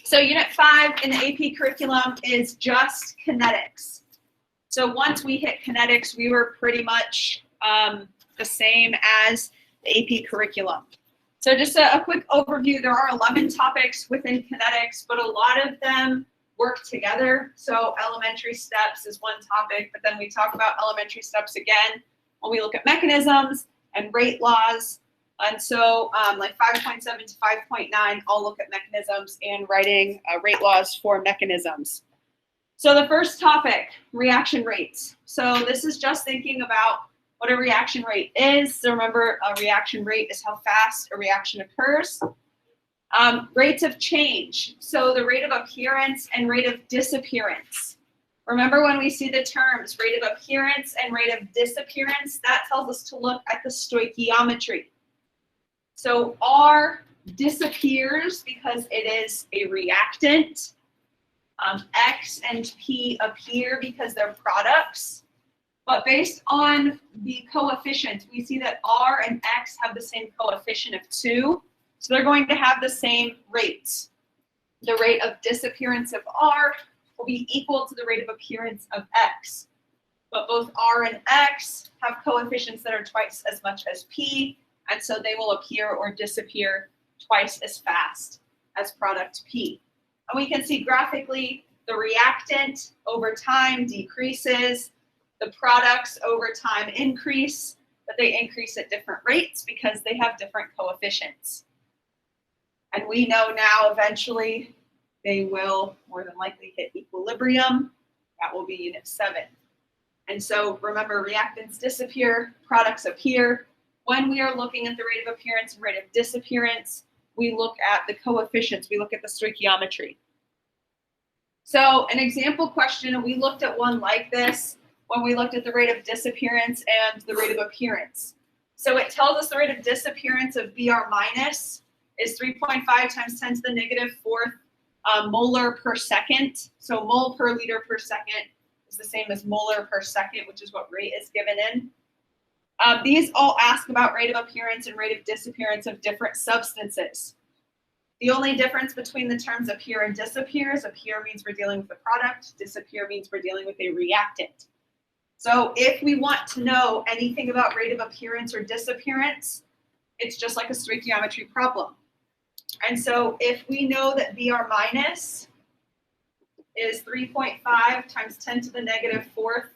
So Unit 5 in the AP curriculum is just kinetics. So once we hit kinetics, we were pretty much the same as the AP curriculum. So just a quick overview, there are 11 topics within kinetics, but a lot of them work together. So elementary steps is one topic, but then we talk about elementary steps again when we look at mechanisms and rate laws. And so like 5.7 to 5.9 all look at mechanisms and writing rate laws for mechanisms. So the first topic, reaction rates. So this is just thinking about what a reaction rate is. So remember, a reaction rate is how fast a reaction occurs. Rates of change. So the rate of appearance and rate of disappearance. Remember when we see the terms rate of appearance and rate of disappearance, that tells us to look at the stoichiometry. So R disappears because it is a reactant. X and P appear because they're products. But based on the coefficient, we see that R and X have the same coefficient of 2. So they're going to have the same rates. The rate of disappearance of R will be equal to the rate of appearance of X. But both R and X have coefficients that are twice as much as P, and so they will appear or disappear twice as fast as product P. And we can see graphically the reactant over time decreases, the products over time increase, but they increase at different rates because they have different coefficients. And we know now eventually they will more than likely hit equilibrium. That will be Unit 7. And so remember, reactants disappear, products appear. When we are looking at the rate of appearance and rate of disappearance, we look at the coefficients, we look at the stoichiometry. So an example question, and we looked at one like this when we looked at the rate of disappearance and the rate of appearance. So it tells us the rate of disappearance of Br minus is 3.5 times 10 to the negative 4th molar per second. So mole per liter per second is the same as molar per second, which is what rate is given in. These all ask about rate of appearance and rate of disappearance of different substances. The only difference between the terms appear and disappear is appear means we're dealing with a product, disappear means we're dealing with a reactant. So if we want to know anything about rate of appearance or disappearance, it's just like a stoichiometry problem. And so if we know that Br minus is 3.5 times 10 to the negative 4th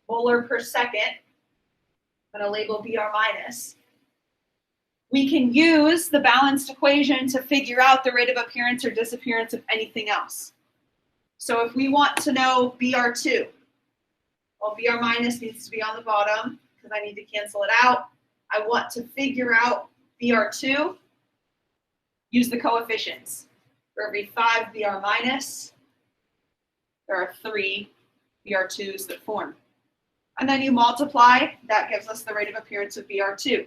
molar per second, I'm going to label Br minus, we can use the balanced equation to figure out the rate of appearance or disappearance of anything else. So if we want to know Br2, well, Br minus needs to be on the bottom because I need to cancel it out. I want to figure out Br2, use the coefficients. For every 5 Br minus, there are 3 Br2s that form. And then you multiply, that gives us the rate of appearance of Br2.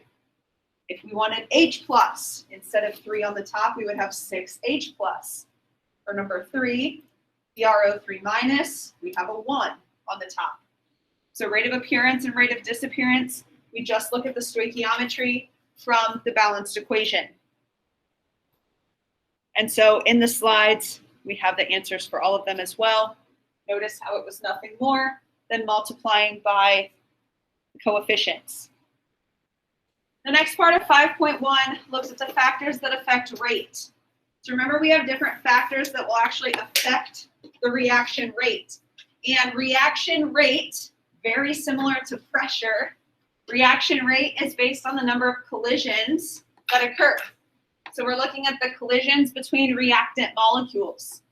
If we wanted H plus, instead of 3 on the top, we would have 6H plus. For number 3, BrO3 minus, we have a 1 on the top. So rate of appearance and rate of disappearance, we just look at the stoichiometry from the balanced equation. And so in the slides, we have the answers for all of them as well. Notice how it was nothing more than multiplying by the coefficients. The next part of 5.1 looks at the factors that affect rate. So remember, we have different factors that will actually affect the reaction rate. And reaction rate, very similar to pressure, reaction rate is based on the number of collisions that occur. So we're looking at the collisions between reactant molecules.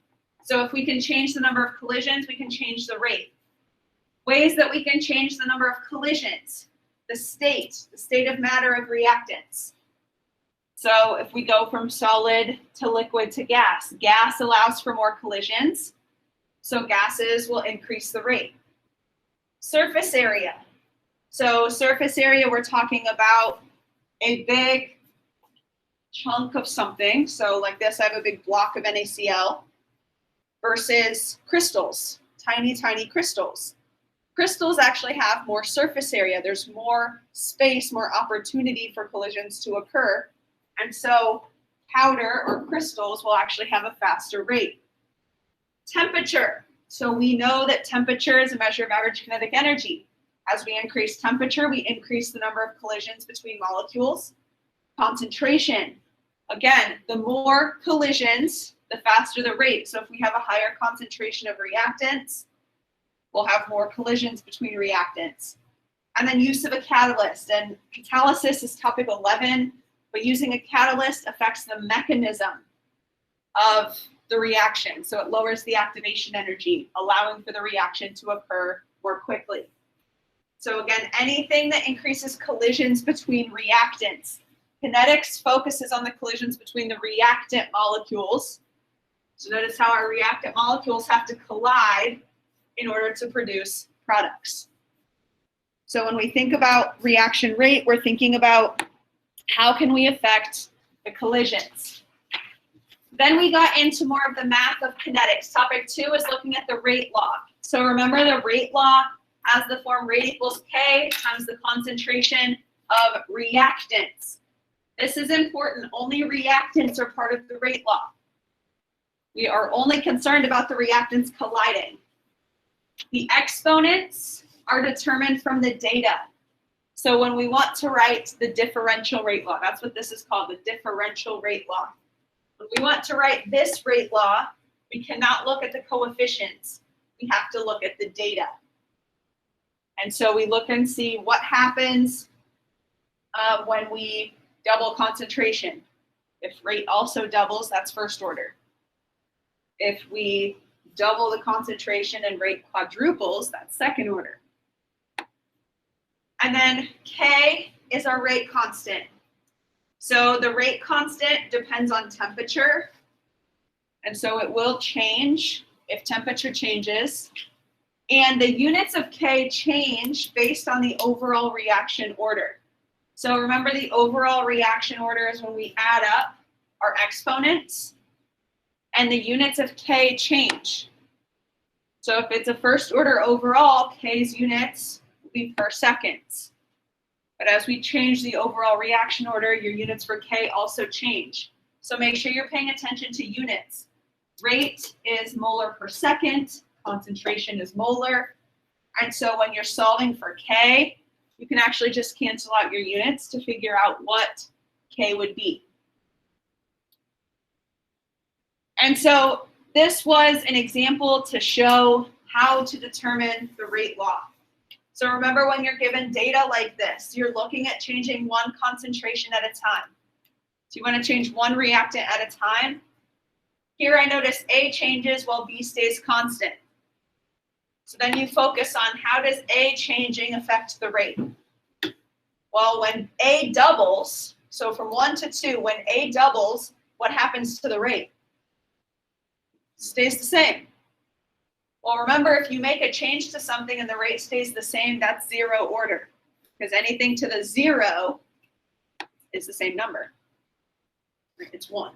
So if we can change the number of collisions, we can change the rate. Ways that we can change the number of collisions: the state of matter of reactants. So if we go from solid to liquid to gas, gas allows for more collisions, so gases will increase the rate. Surface area. So surface area, we're talking about a big chunk of something. So like this, I have a big block of NaCl versus crystals, tiny, tiny crystals. Crystals actually have more surface area. There's more space, more opportunity for collisions to occur. And so powder or crystals will actually have a faster rate. Temperature. So we know that temperature is a measure of average kinetic energy. As we increase temperature, we increase the number of collisions between molecules. Concentration. Again, the more collisions, the faster the rate. So if we have a higher concentration of reactants, we'll have more collisions between reactants. And then use of a catalyst. And catalysis is topic 11, but using a catalyst affects the mechanism of the reaction. So it lowers the activation energy, allowing for the reaction to occur more quickly. So again, anything that increases collisions between reactants. Kinetics focuses on the collisions between the reactant molecules. So notice how our reactant molecules have to collide in order to produce products. So when we think about reaction rate, we're thinking about how can we affect the collisions. Then we got into more of the math of kinetics. Topic 2 is looking at the rate law. So remember the rate law has the form rate equals K times the concentration of reactants. This is important. Only reactants are part of the rate law. We are only concerned about the reactants colliding. The exponents are determined from the data. So when we want to write the differential rate law, that's what this is called, the differential rate law. When we want to write this rate law, we cannot look at the coefficients. We have to look at the data. And so we look and see what happens when we double concentration. If rate also doubles, that's first order. If we double the concentration and rate quadruples, that's second order. And then K is our rate constant. So the rate constant depends on temperature. And so it will change if temperature changes. And the units of K change based on the overall reaction order. So remember, the overall reaction order is when we add up our exponents, and the units of K change. So if it's a first order overall, K's units will be per seconds. But as we change the overall reaction order, your units for K also change. So make sure you're paying attention to units. Rate is molar per second, concentration is molar. And so when you're solving for K, you can actually just cancel out your units to figure out what K would be. And so this was an example to show how to determine the rate law. So remember, when you're given data like this, you're looking at changing one concentration at a time. So you want to change one reactant at a time. Here I notice A changes while B stays constant. So then you focus on how does A changing affect the rate? Well, when A doubles, so from 1 to 2, when A doubles, what happens to the rate? Stays the same. Well, remember, if you make a change to something and the rate stays the same, that's zero order, because anything to the 0 is the same number. It's 1.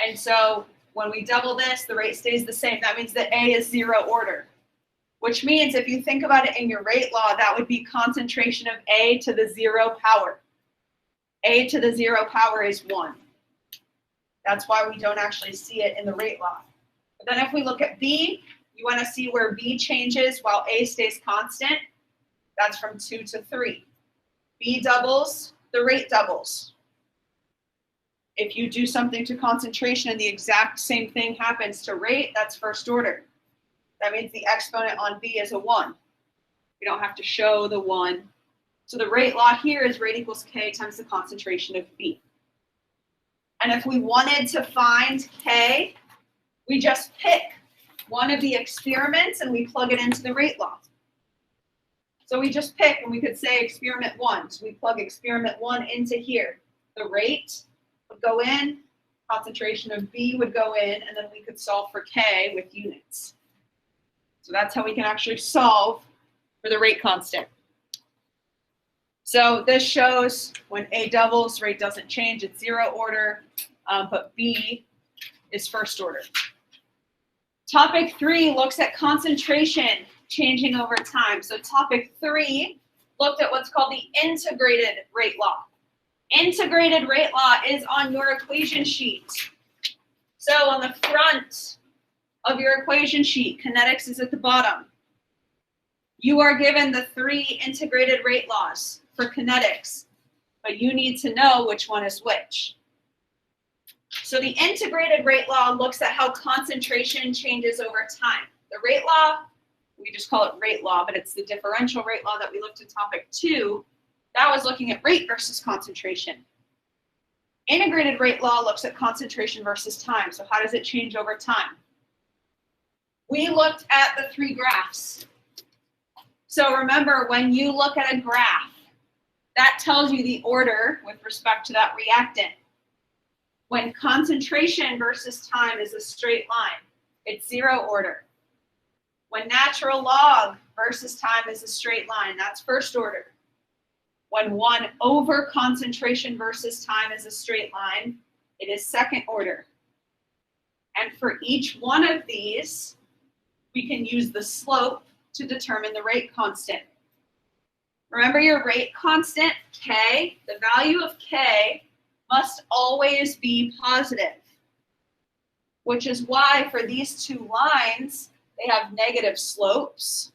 And so when we double this, the rate stays the same. That means that A is 0 order, which means if you think about it in your rate law, that would be concentration of A to the 0 power. A to the 0 power is 1. That's why we don't actually see it in the rate law. But then if we look at B, you want to see where B changes while A stays constant. That's from 2 to 3. B doubles, the rate doubles. If you do something to concentration and the exact same thing happens to rate, that's first order. That means the exponent on B is a 1. We don't have to show the 1. So the rate law here is rate equals K times the concentration of B. And if we wanted to find K, we just pick one of the experiments and we plug it into the rate law. So we just pick, and we could say experiment 1. So we plug experiment 1 into here. The rate would go in, concentration of B would go in, and then we could solve for K with units. So that's how we can actually solve for the rate constant. So this shows when A doubles, rate doesn't change, it's 0 order, but B is first order. Topic 3 looks at concentration changing over time. So topic 3 looked at what's called the integrated rate law. Integrated rate law is on your equation sheet. So on the front of your equation sheet, kinetics is at the bottom. You are given the 3 integrated rate laws for kinetics, but you need to know which one is which. So the integrated rate law looks at how concentration changes over time. The rate law, we just call it rate law, but it's the differential rate law that we looked at topic 2. That was looking at rate versus concentration. Integrated rate law looks at concentration versus time. So how does it change over time? We looked at the 3 graphs. So remember, when you look at a graph, that tells you the order with respect to that reactant. When concentration versus time is a straight line, it's 0 order. When natural log versus time is a straight line, that's first order. When 1 over concentration versus time is a straight line, it is second order. And for each one of these, we can use the slope to determine the rate constant. Remember your rate constant, K, the value of K must always be positive, which is why for these 2 lines, they have negative slopes.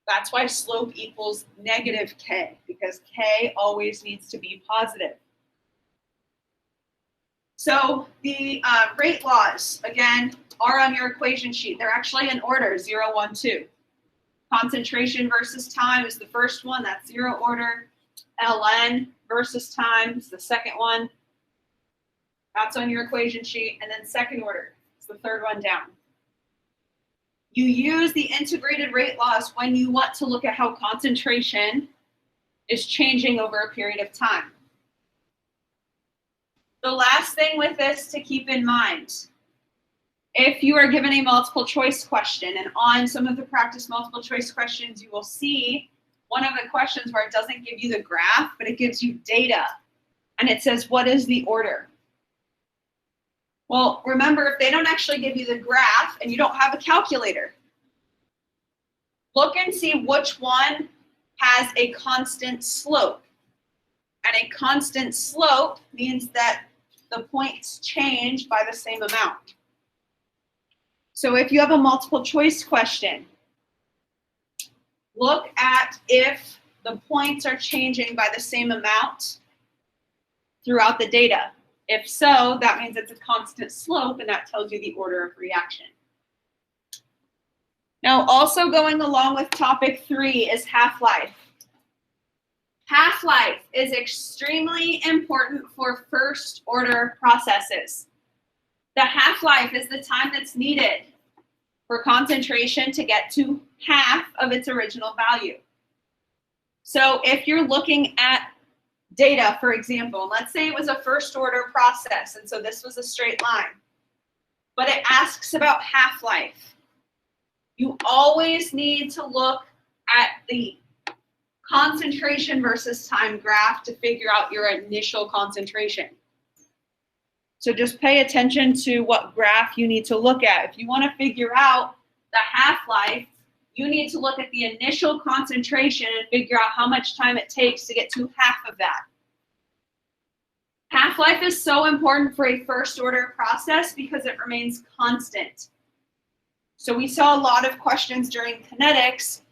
That's why slope equals negative K, because K always needs to be positive. So the rate laws, again, are on your equation sheet. They're actually in order, 0, 1, 2. Concentration versus time is the first one, that's 0 order. ln versus time is the second one. That's on your equation sheet. And then second order is the third one down. You use the integrated rate laws when you want to look at how concentration is changing over a period of time. The last thing with this to keep in mind, if you are given a multiple choice question, and on some of the practice multiple choice questions, you will see one of the questions where it doesn't give you the graph, but it gives you data. And it says, what is the order? Well, remember, if they don't actually give you the graph and you don't have a calculator, look and see which one has a constant slope. And a constant slope means that the points change by the same amount. So if you have a multiple choice question, look at if the points are changing by the same amount throughout the data. If so, that means it's a constant slope, and that tells you the order of reaction. Now, also going along with topic 3 is half-life. Half-life is extremely important for first order processes. The half-life is the time that's needed for concentration to get to half of its original value. So if you're looking at data, for example, let's say it was a first order process, and so this was a straight line, but it asks about half-life. You always need to look at the concentration versus time graph to figure out your initial concentration. So just pay attention to what graph you need to look at. If you want to figure out the half-life, you need to look at the initial concentration and figure out how much time it takes to get to half of that. Half-life is so important for a first order process because it remains constant. So we saw a lot of questions during kinetics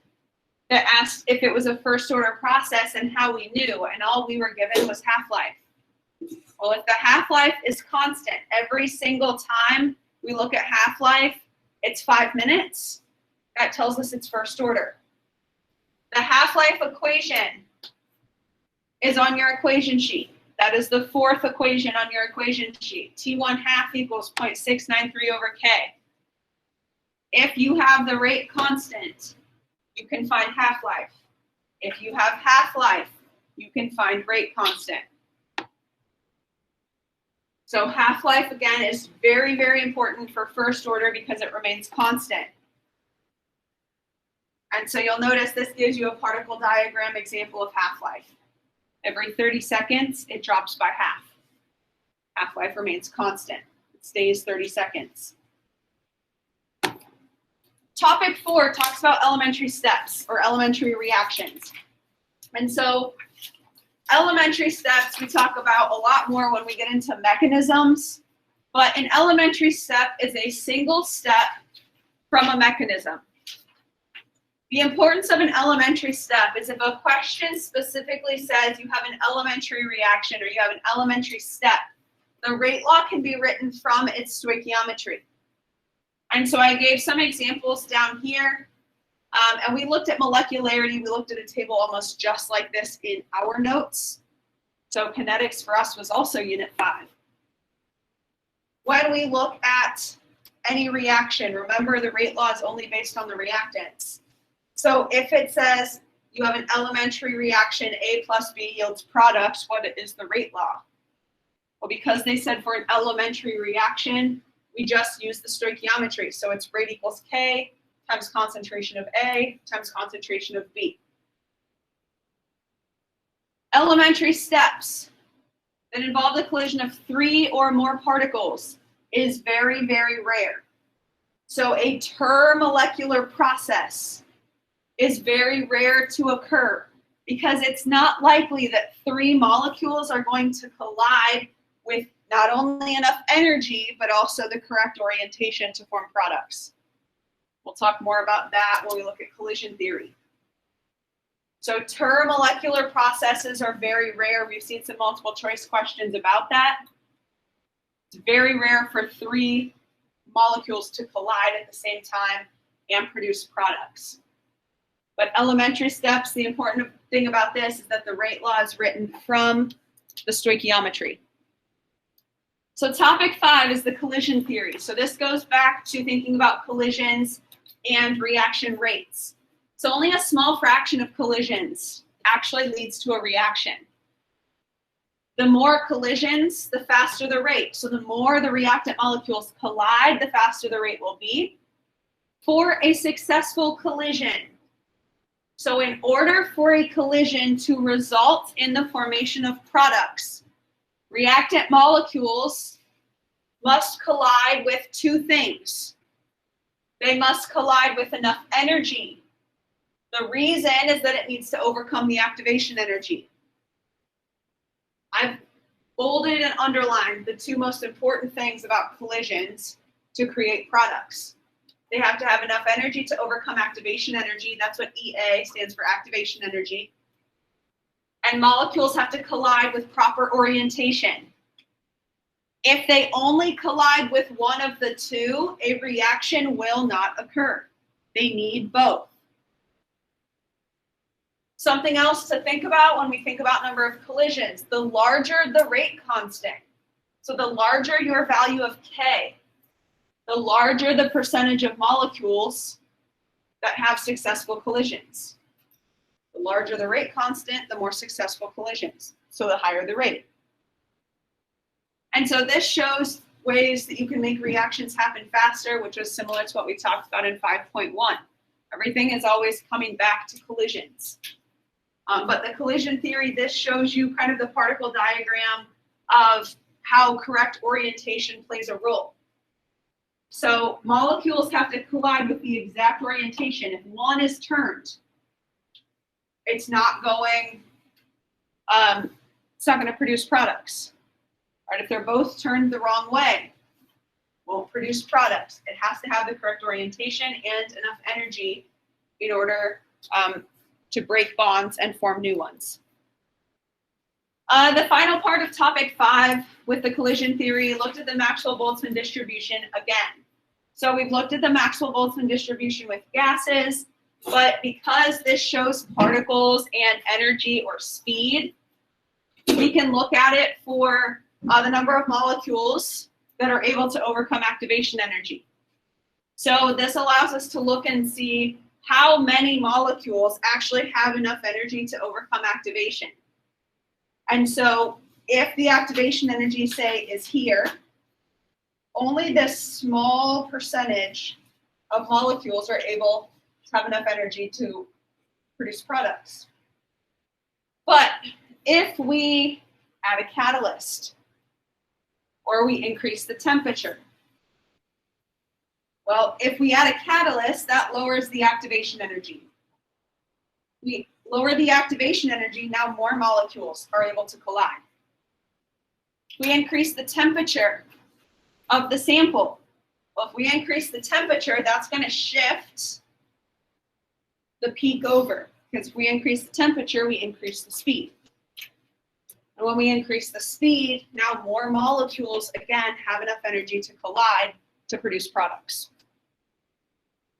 that asked if it was a first order process and how we knew, and all we were given was half-life. Well, if the half-life is constant, every single time we look at half-life, it's 5 minutes. That tells us it's first order. The half-life equation is on your equation sheet. That is the 4th equation on your equation sheet. T1 half equals 0.693 over K. If you have the rate constant, you can find half-life. If you have half-life, you can find rate constant. So half-life, again, is very, very important for first order because it remains constant. And so you'll notice this gives you a particle diagram example of half-life. Every 30 seconds, it drops by half. Half-life remains constant. It stays 30 seconds. Topic 4 talks about elementary steps or elementary reactions. And so elementary steps we talk about a lot more when we get into mechanisms, but an elementary step is a single step from a mechanism. The importance of an elementary step is if a question specifically says you have an elementary reaction or you have an elementary step, the rate law can be written from its stoichiometry. And so I gave some examples down here, and we looked at molecularity. We looked at a table almost just like this in our notes. So kinetics for us was also Unit 5. When we look at any reaction, remember the rate law is only based on the reactants. So if it says you have an elementary reaction, A plus B yields products, what is the rate law? Well, because they said for an elementary reaction, we just use the stoichiometry. So it's rate equals K times concentration of A times concentration of B. Elementary steps that involve the collision of 3 or more particles is very, very rare. So a termolecular process is very rare to occur because it's not likely that 3 molecules are going to collide with not only enough energy, but also the correct orientation to form products. We'll talk more about that when we look at collision theory. So termolecular processes are very rare. We've seen some multiple choice questions about that. It's very rare for 3 molecules to collide at the same time and produce products. But elementary steps, the important thing about this is that the rate law is written from the stoichiometry. So topic 5 is the collision theory. So this goes back to thinking about collisions and reaction rates. So only a small fraction of collisions actually leads to a reaction. The more collisions, the faster the rate. So the more the reactant molecules collide, the faster the rate will be. For a successful collision, so in order for a collision to result in the formation of products, reactant molecules must collide with 2 things. They must collide with enough energy. The reason is that it needs to overcome the activation energy. I've bolded and underlined the 2 most important things about collisions to create products. They have to have enough energy to overcome activation energy. That's what EA stands for, activation energy. And molecules have to collide with proper orientation. If they only collide with one of the 2, a reaction will not occur. They need both. Something else to think about when we think about number of collisions, the larger the rate constant. So the larger your value of K, the larger the percentage of molecules that have successful collisions. The larger the rate constant, the more successful collisions. So the higher the rate. And so this shows ways that you can make reactions happen faster, which was similar to what we talked about in 5.1. Everything is always coming back to collisions. But the collision theory, this shows you kind of the particle diagram of how correct orientation plays a role. So molecules have to collide with the exact orientation. If one is turned, it's not going to produce products. Right? If they're both turned the wrong way, won't produce products. It has to have the correct orientation and enough energy in order to break bonds and form new ones. The final part of topic 5 with the collision theory looked at the Maxwell-Boltzmann distribution again. So we've looked at the Maxwell-Boltzmann distribution with gases, but because this shows particles and energy or speed, we can look at it for the number of molecules that are able to overcome activation energy. So this allows us to look and see how many molecules actually have enough energy to overcome activation. And so if the activation energy, say, is here, only this small percentage of molecules are able to have enough energy to produce products. But if we add a catalyst or we increase the temperature, well, if we add a catalyst, that lowers the activation energy. We Lower the activation energy, now more molecules are able to collide. We increase the temperature of the sample. Well, if we increase the temperature, that's going to shift the peak over, because if we increase the temperature, we increase the speed. And when we increase the speed, now more molecules, again, have enough energy to collide to produce products.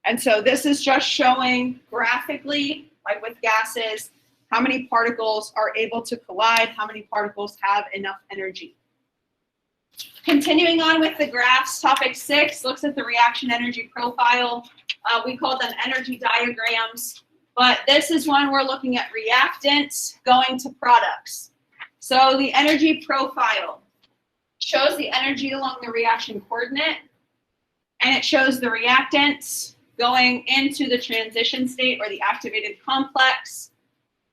And so this is just showing graphically, like with gases, how many particles are able to collide, how many particles have enough energy. Continuing on with the graphs, topic 6 looks at the reaction energy profile. We call them energy diagrams, but this is one we're looking at reactants going to products. So the energy profile shows the energy along the reaction coordinate, and it shows the reactants going into the transition state or the activated complex,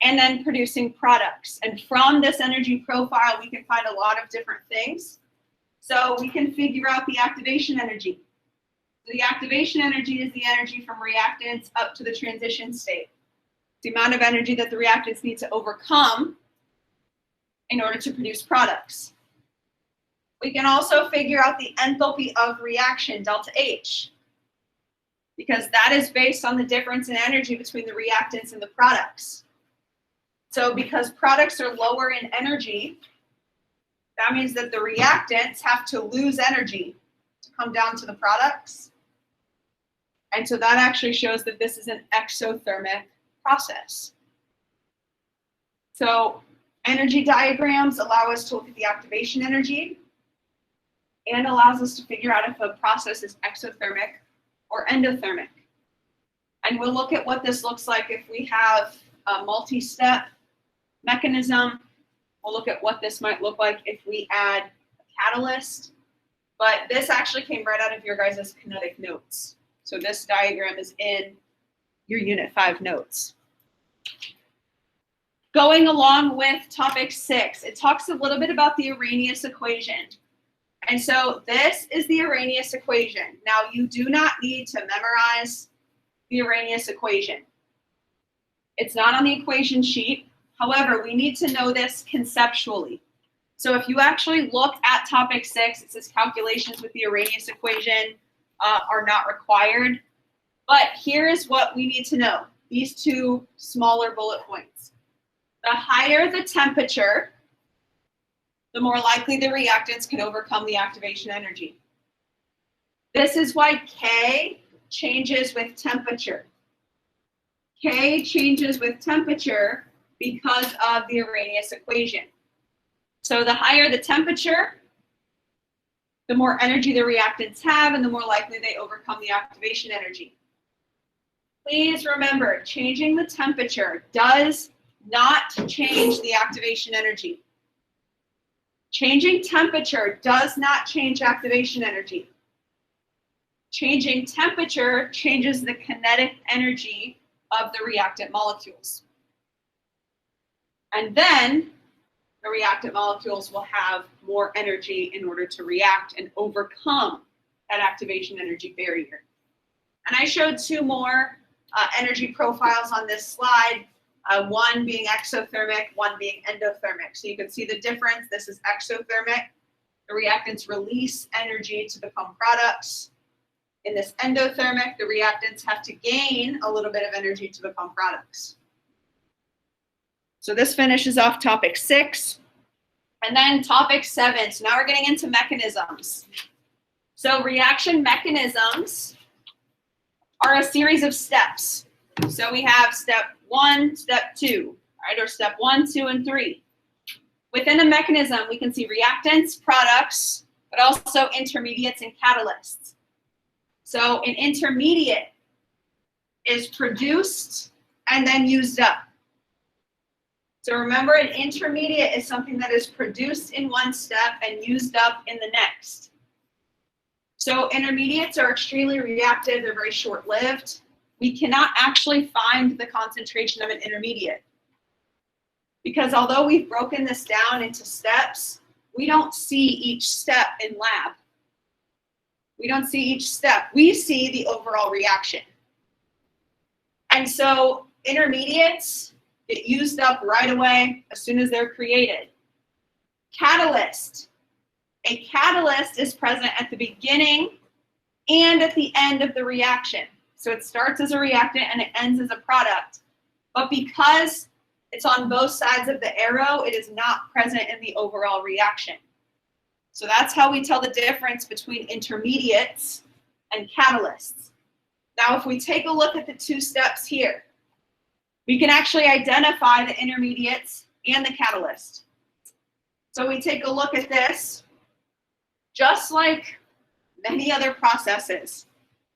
and then producing products. And from this energy profile, we can find a lot of different things. So we can figure out the activation energy. The activation energy is the energy from reactants up to the transition state. The amount of energy that the reactants need to overcome in order to produce products. We can also figure out the enthalpy of reaction, delta H, because that is based on the difference in energy between the reactants and the products. So because products are lower in energy, that means that the reactants have to lose energy to come down to the products. And so that actually shows that this is an exothermic process. So energy diagrams allow us to look at the activation energy and allows us to figure out if a process is exothermic or endothermic. And we'll look at what this looks like if we have a multi-step mechanism. We'll look at what this might look like if we add a catalyst. But this actually came right out of your guys' kinetic notes. So this diagram is in your Unit 5 notes. Going along with topic 6, it talks a little bit about the Arrhenius equation. And so this is the Arrhenius equation. Now, you do not need to memorize the Arrhenius equation. It's not on the equation sheet. However, we need to know this conceptually. So if you actually look at topic 6, it says calculations with the Arrhenius equation are not required. But here is what we need to know, these two smaller bullet points. The higher the temperature, the more likely the reactants can overcome the activation energy. This is why K changes with temperature. K changes with temperature because of the Arrhenius equation. So the higher the temperature, the more energy the reactants have, and the more likely they overcome the activation energy. Please remember, changing the temperature does not change the activation energy. Changing temperature does not change activation energy. Changing temperature changes the kinetic energy of the reactant molecules. And then the reactant molecules will have more energy in order to react and overcome that activation energy barrier. And I showed two more energy profiles on this slide, one being exothermic, one being endothermic. So you can see the difference. This is exothermic. The reactants release energy to become products. In this endothermic, the reactants have to gain a little bit of energy to become products. So this finishes off topic 6. And then topic 7. So now we're getting into mechanisms. So reaction mechanisms are a series of steps. So we have step 1, step 2, right? Or step 1, 2, and 3. Within a mechanism, we can see reactants, products, but also intermediates and catalysts. So an intermediate is produced and then used up. So remember, an intermediate is something that is produced in one step and used up in the next. So intermediates are extremely reactive. They're very short-lived. We cannot actually find the concentration of an intermediate, because although we've broken this down into steps, we don't see each step in lab. We don't see each step. We see the overall reaction. And so intermediates get used up right away as soon as they're created. Catalyst. A catalyst is present at the beginning and at the end of the reaction. So it starts as a reactant and it ends as a product. But because it's on both sides of the arrow, it is not present in the overall reaction. So that's how we tell the difference between intermediates and catalysts. Now, if we take a look at the two steps here, we can actually identify the intermediates and the catalyst. So we take a look at this. Just like many other processes,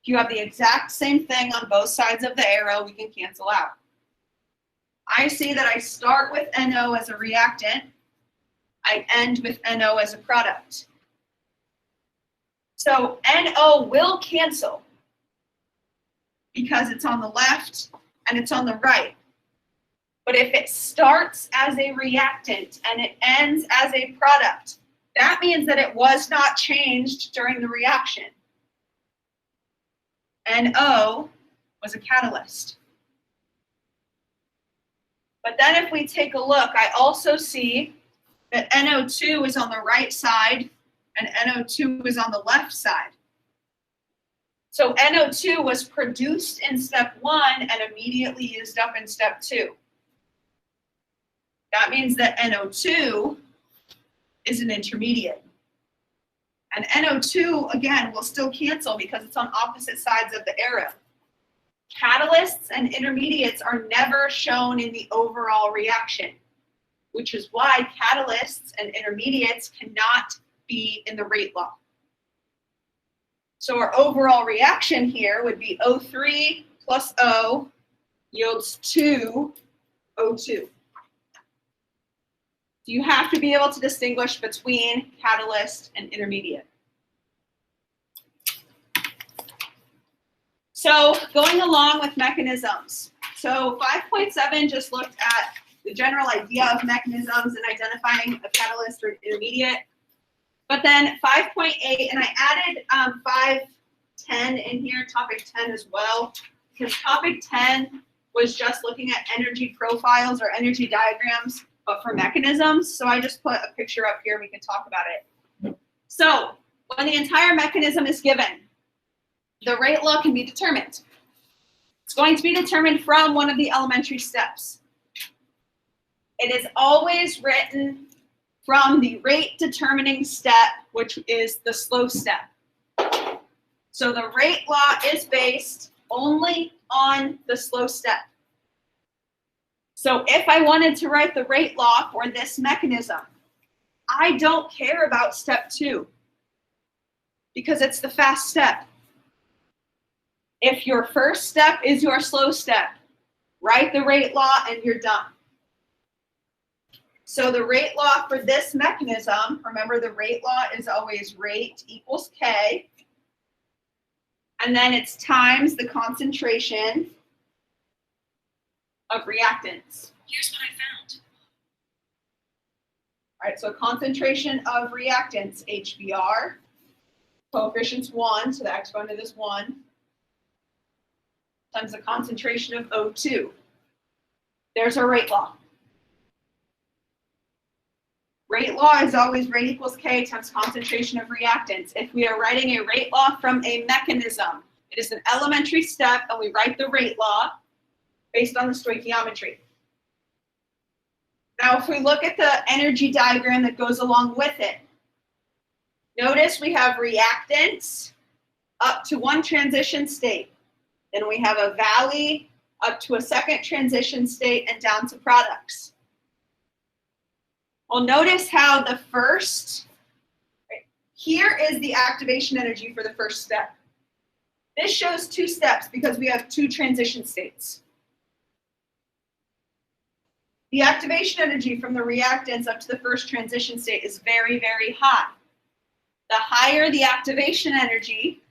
if you have the exact same thing on both sides of the arrow, we can cancel out. I see that I start with NO as a reactant. I end with NO as a product. So NO will cancel because it's on the left and it's on the right. But if it starts as a reactant and it ends as a product, that means that it was not changed during the reaction. NO was a catalyst. But then if we take a look, I also see that NO2 is on the right side and NO2 is on the left side. So NO2 was produced in step 1 and immediately used up in step 2. That means that NO2 is an intermediate. And NO2, again, will still cancel because it's on opposite sides of the arrow. Catalysts and intermediates are never shown in the overall reaction, which is why catalysts and intermediates cannot be in the rate law. So our overall reaction here would be O3 plus O yields 2 O2. You have to be able to distinguish between catalyst and intermediate. So going along with mechanisms. So 5.7 just looked at the general idea of mechanisms and identifying a catalyst or intermediate. But then 5.8, and I added 5.10 in here, topic 10 as well, because topic 10 was just looking at energy profiles or energy diagrams, but for mechanisms. So I just put a picture up here, we can talk about it. So when the entire mechanism is given, the rate law can be determined. It's going to be determined from one of the elementary steps. It is always written from the rate determining step, which is the slow step. So the rate law is based only on the slow step. So if I wanted to write the rate law for this mechanism, I don't care about step 2 because it's the fast step. If your first step is your slow step, write the rate law and you're done. So the rate law for this mechanism, remember the rate law is always rate equals K, and then it's times the concentration of reactants. Here's what I found. All right, so concentration of reactants, HBr, coefficient's 1, so the exponent is 1, times the concentration of O2. There's our rate law. Rate law is always rate equals K times concentration of reactants. If we are writing a rate law from a mechanism, it is an elementary step, and we write the rate law based on the stoichiometry. Now, if we look at the energy diagram that goes along with it, notice we have reactants up to one transition state. Then we have a valley up to a second transition state and down to products. Well, notice how the first, here is the activation energy for the first step. This shows 2 steps because we have 2 transition states. The activation energy from the reactants up to the first transition state is very, very high. The higher the activation energy,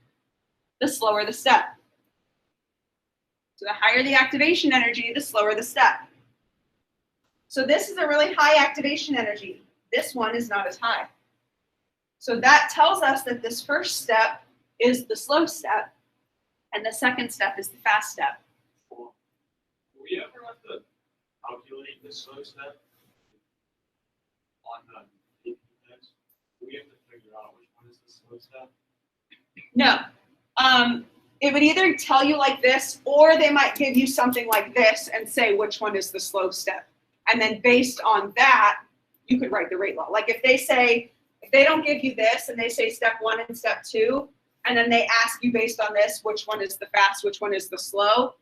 the slower the step. So the higher the activation energy, the slower the step. So this is a really high activation energy. This one is not as high. So that tells us that this first step is the slow step, and the second step is the fast step. Were we ever at the calculate the slow step on the AP test, we have to figure out which one is the slow step. No. It would either tell you like this, or they might give you something like this and say which one is the slow step. And then based on that, you could write the rate law. Like if they don't give you this and they say step 1 and step 2, and then they ask you based on this, which one is the fast, which one is the slow,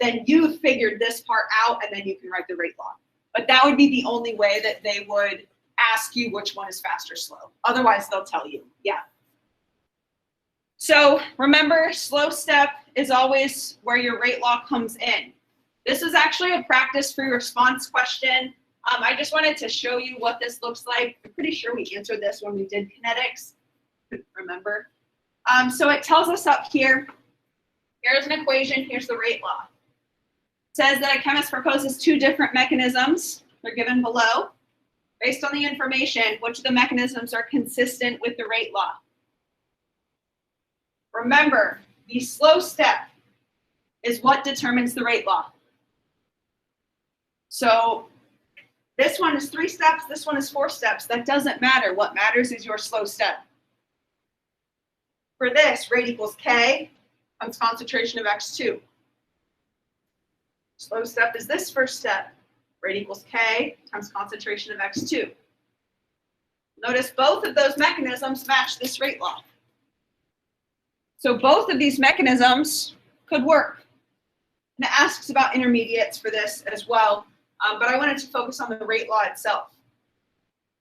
then you figured this part out and then you can write the rate law. But that would be the only way that they would ask you which one is fast or slow. Otherwise, they'll tell you, yeah. So remember, slow step is always where your rate law comes in. This is actually a practice free response question. I just wanted to show you what this looks like. I'm pretty sure we answered this when we did kinetics. Remember? So it tells us up here, here's an equation, here's the rate law. It says that a chemist proposes 2 different mechanisms. They're given below. Based on the information, which of the mechanisms are consistent with the rate law? Remember, the slow step is what determines the rate law. So this one is 3 steps, this one is 4 steps. That doesn't matter. What matters is your slow step. For this, rate equals K times concentration of X2. Slow step is this first step. Rate equals K times concentration of X2. Notice both of those mechanisms match this rate law. So both of these mechanisms could work. And it asks about intermediates for this as well, but I wanted to focus on the rate law itself.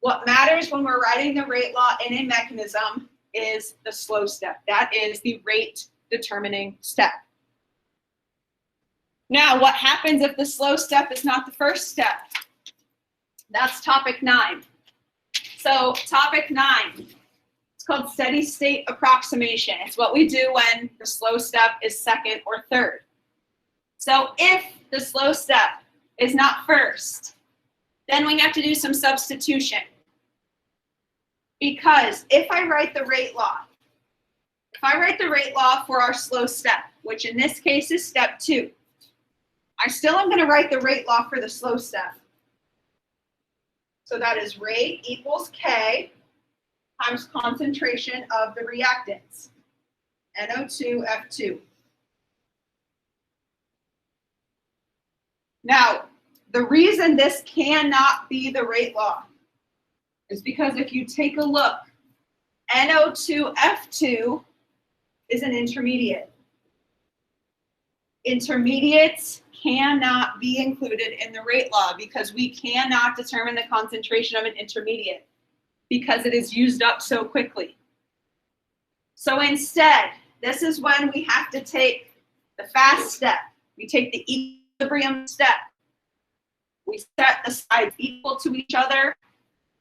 What matters when we're writing the rate law in a mechanism is the slow step. That is the rate determining step. Now, what happens if the slow step is not the first step? That's topic 9. So topic 9. Called steady state approximation. It's what we do when the slow step is second or third. So if the slow step is not first, then we have to do some substitution. Because if I write the rate law for our slow step, which in this case is step 2, I still am going to write the rate law for the slow step. So that is rate equals K times concentration of the reactants, NO2F2. Now, the reason this cannot be the rate law is because if you take a look, NO2F2 is an intermediate. Intermediates cannot be included in the rate law because we cannot determine the concentration of an intermediate because it is used up so quickly. So instead, this is when we have to take the fast step. We take the equilibrium step. We set the sides equal to each other.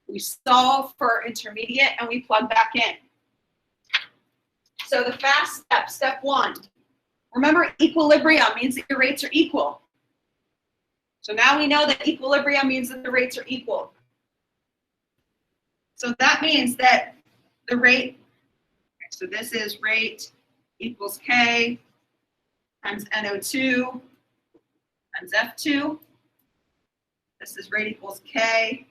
We solve for intermediate, and we plug back in. So the fast step, step 1. Remember, equilibrium means that your rates are equal. So now we know that equilibrium means that the rates are equal. So that means that the rate, so this is rate equals K times NO2 times F2. This is rate equals K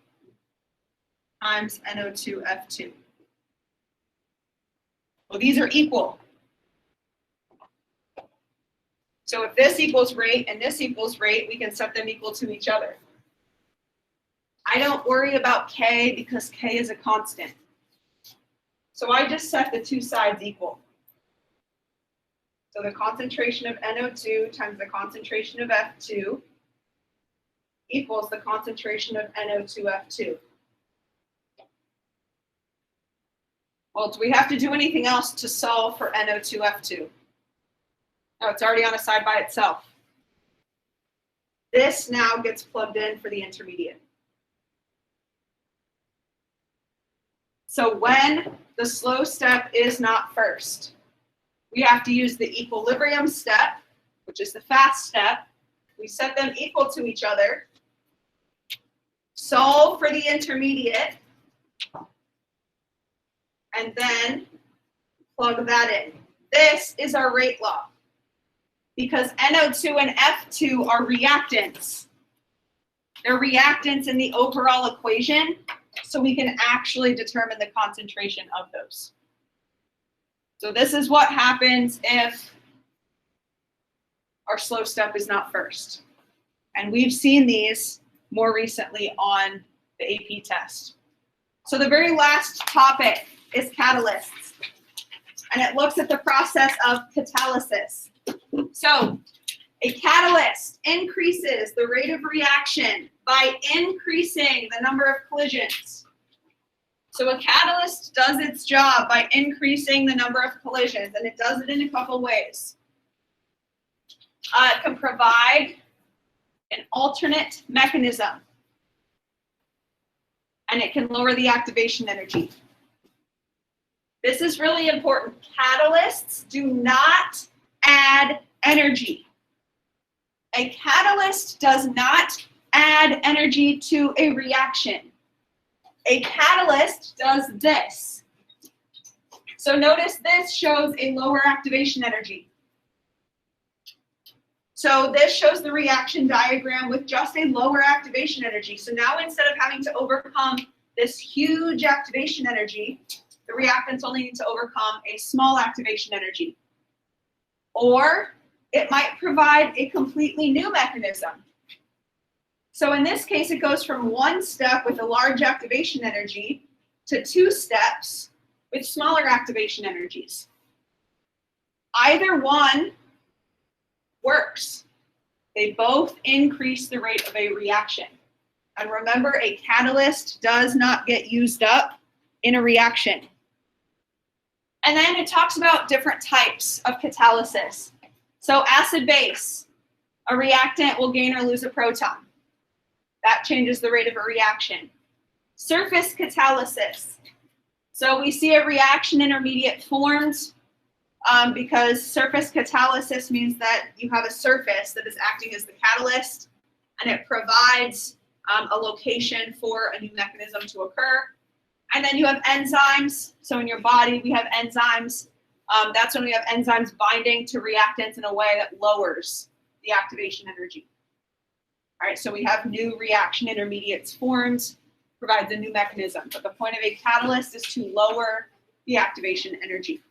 times NO2 F2. Well, these are equal. So if this equals rate and this equals rate, we can set them equal to each other. I don't worry about K because K is a constant. So I just set the 2 sides equal. So the concentration of NO2 times the concentration of F2 equals the concentration of NO2F2. Well, do we have to do anything else to solve for NO2F2? No, it's already on a side by itself. This now gets plugged in for the intermediate. So when the slow step is not first, we have to use the equilibrium step, which is the fast step. We set them equal to each other, solve for the intermediate, and then plug that in. This is our rate law. Because NO2 and F2 are reactants. They're reactants in the overall equation, so we can actually determine the concentration of those. So this is what happens if our slow step is not first. And we've seen these more recently on the AP test. So the very last topic is catalysts. And it looks at the process of catalysis. So a catalyst increases the rate of reaction by increasing the number of collisions. So a catalyst does its job by increasing the number of collisions, and it does it in a couple ways. It can provide an alternate mechanism, and it can lower the activation energy. This is really important. Catalysts do not add energy. A catalyst does not add energy to a reaction. A catalyst does this. So notice this shows a lower activation energy. So this shows the reaction diagram with just a lower activation energy. So now instead of having to overcome this huge activation energy, the reactants only need to overcome a small activation energy. Or it might provide a completely new mechanism. So in this case, it goes from one step with a large activation energy to two steps with smaller activation energies. Either one works. They both increase the rate of a reaction. And remember, a catalyst does not get used up in a reaction. And then it talks about different types of catalysis. So acid-base, a reactant will gain or lose a proton. That changes the rate of a reaction. Surface catalysis. So we see a reaction intermediate formed because surface catalysis means that you have a surface that is acting as the catalyst, and it provides a location for a new mechanism to occur. And then you have enzymes. So in your body, we have enzymes. That's when we have enzymes binding to reactants in a way that lowers the activation energy. All right, so we have new reaction intermediates formed, provides a new mechanism. But the point of a catalyst is to lower the activation energy.